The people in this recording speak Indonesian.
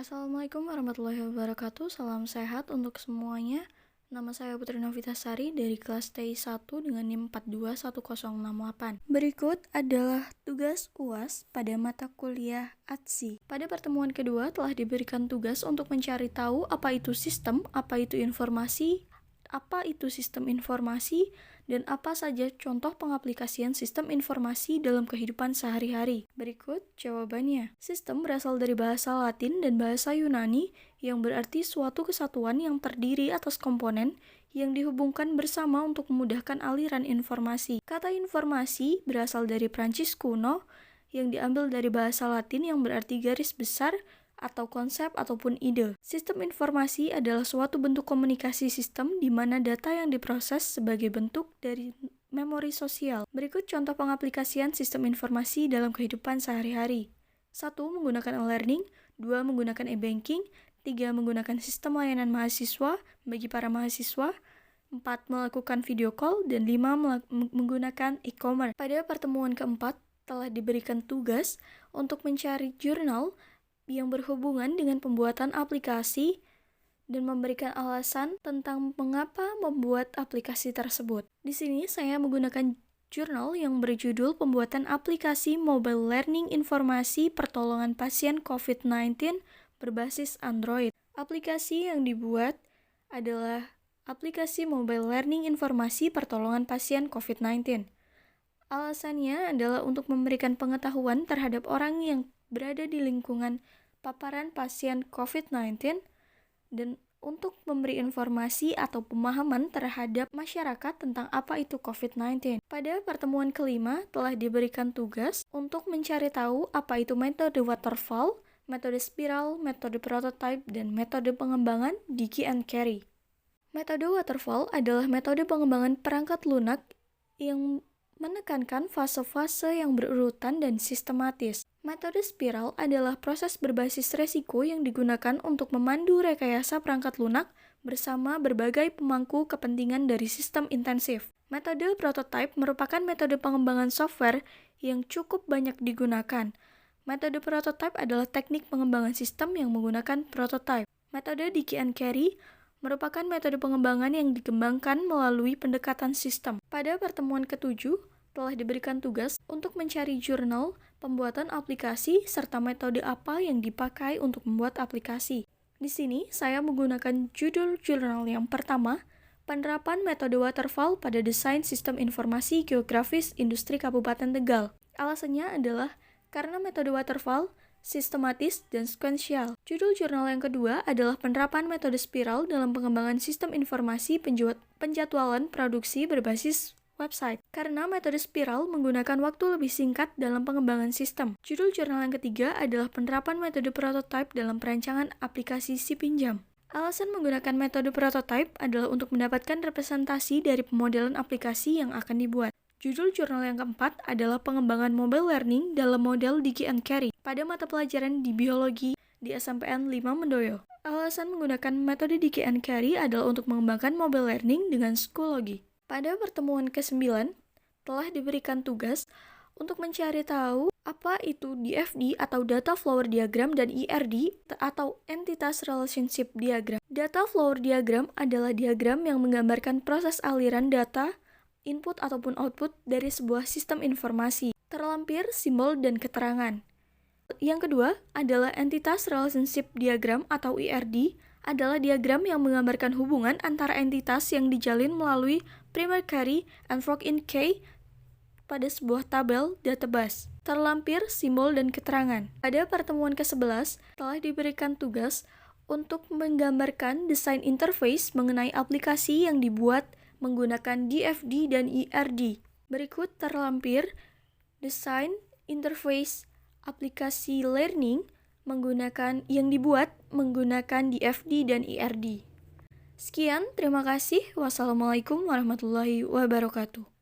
Assalamualaikum warahmatullahi wabarakatuh. Salam sehat untuk semuanya. Nama saya Putri Novitasari dari kelas TI1 dengan NIM 421068. Berikut adalah tugas UAS pada mata kuliah ATSI. Pada pertemuan kedua telah diberikan tugas untuk mencari tahu apa itu sistem, apa itu informasi, dan apa saja contoh pengaplikasian sistem informasi dalam kehidupan sehari-hari. Berikut jawabannya. Sistem berasal dari bahasa Latin dan bahasa Yunani yang berarti suatu kesatuan yang terdiri atas komponen yang dihubungkan bersama untuk memudahkan aliran informasi. Kata informasi berasal dari Prancis kuno yang diambil dari bahasa Latin yang berarti garis besar atau konsep ataupun ide. Sistem informasi adalah suatu bentuk komunikasi sistem di mana data yang diproses sebagai bentuk dari memori sosial. Berikut contoh pengaplikasian sistem informasi dalam kehidupan sehari-hari. 1. Menggunakan e-learning. 2. Menggunakan e-banking. 3. Menggunakan sistem layanan mahasiswa bagi para mahasiswa. 4. Melakukan video call. Dan 5. Menggunakan e-commerce. Pada pertemuan keempat telah diberikan tugas untuk mencari jurnal yang berhubungan dengan pembuatan aplikasi dan memberikan alasan tentang mengapa membuat aplikasi tersebut. Di sini saya menggunakan jurnal yang berjudul Pembuatan Aplikasi Mobile Learning Informasi Pertolongan Pasien COVID-19 berbasis Android. Aplikasi yang dibuat adalah aplikasi Mobile Learning Informasi Pertolongan Pasien COVID-19. Alasannya adalah untuk memberikan pengetahuan terhadap orang yang berada di lingkungan paparan pasien COVID-19 dan untuk memberi informasi atau pemahaman terhadap masyarakat tentang apa itu COVID-19. Pada pertemuan kelima telah diberikan tugas untuk mencari tahu apa itu metode waterfall, metode spiral, metode prototype, dan metode pengembangan Dickie and Carey. Metode waterfall adalah metode pengembangan perangkat lunak yang menekankan fase-fase yang berurutan dan sistematis. Metode spiral adalah proses berbasis resiko yang digunakan untuk memandu rekayasa perangkat lunak bersama berbagai pemangku kepentingan dari sistem intensif. Metode prototype merupakan metode pengembangan software yang cukup banyak digunakan. Metode prototype adalah teknik pengembangan sistem yang menggunakan prototype. Metode Dickie and Carey merupakan metode pengembangan yang dikembangkan melalui pendekatan sistem. Pada pertemuan ketujuh, telah diberikan tugas untuk mencari jurnal pembuatan aplikasi serta metode apa yang dipakai untuk membuat aplikasi. Di sini, saya menggunakan judul jurnal yang pertama, Penerapan Metode Waterfall pada Desain Sistem Informasi Geografis Industri Kabupaten Tegal. Alasannya adalah karena metode waterfall sistematis, dan sekuensial. Judul jurnal yang kedua adalah penerapan metode spiral dalam pengembangan sistem informasi penjadwalan produksi berbasis website. Karena metode spiral menggunakan waktu lebih singkat dalam pengembangan sistem. Judul jurnal yang ketiga adalah penerapan metode prototype dalam perancangan aplikasi si pinjam. Alasan menggunakan metode prototype adalah untuk mendapatkan representasi dari pemodelan aplikasi yang akan dibuat. Judul jurnal yang keempat adalah pengembangan mobile learning dalam model Dickie and Carey pada mata pelajaran di biologi di SMPN 5 Mendoyo. Alasan menggunakan metode Dickie and Carey adalah untuk mengembangkan mobile learning dengan Schoology. Pada pertemuan ke-9 telah diberikan tugas untuk mencari tahu apa itu DFD atau Data Flower Diagram dan ERD atau Entitas Relationship Diagram. Data Flower Diagram adalah diagram yang menggambarkan proses aliran data input ataupun output dari sebuah sistem informasi, terlampir, simbol, dan keterangan. Yang kedua adalah Entitas Relationship Diagram atau ERD, adalah diagram yang menggambarkan hubungan antara entitas yang dijalin melalui primary key and fork-in key pada sebuah tabel database, terlampir, simbol, dan keterangan. Pada pertemuan ke-11 telah diberikan tugas untuk menggambarkan desain interface mengenai aplikasi yang dibuat menggunakan DFD dan ERD. Berikut terlampir desain interface aplikasi learning yang dibuat menggunakan DFD dan ERD. Sekian, terima kasih. Wassalamualaikum warahmatullahi wabarakatuh.